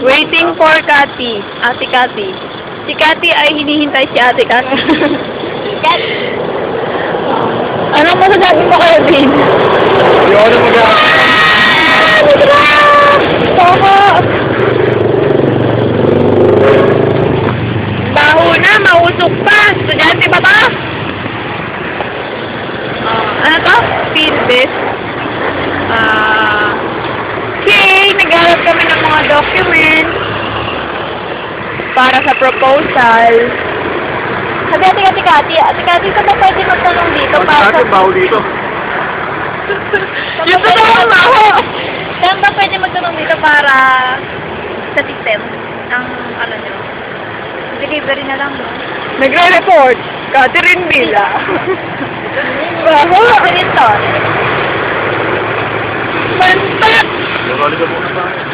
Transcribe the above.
Waiting for Cathy. Ate Cathy. Si Cathy ay hinihintay si Ate Cathy. Anong masasabi mo kayo, Vin? Hindi ako na Tama! Baho na, mausok pa. Estudyante ba ba? Ano to? Feel this? Okay, naghanap kami ng mga documents para sa proposal. Sabi Ate Cathy, saan ba pwede magtanong dito? Para sa... baho dito. Yung totoo baho! Saan ba pwede magtanong dito para sa system ng ano nyo? Delivery na lang, no? Nagre-report, Catherine Villa. Baho! Ganito. Nagkali ka muna tayo.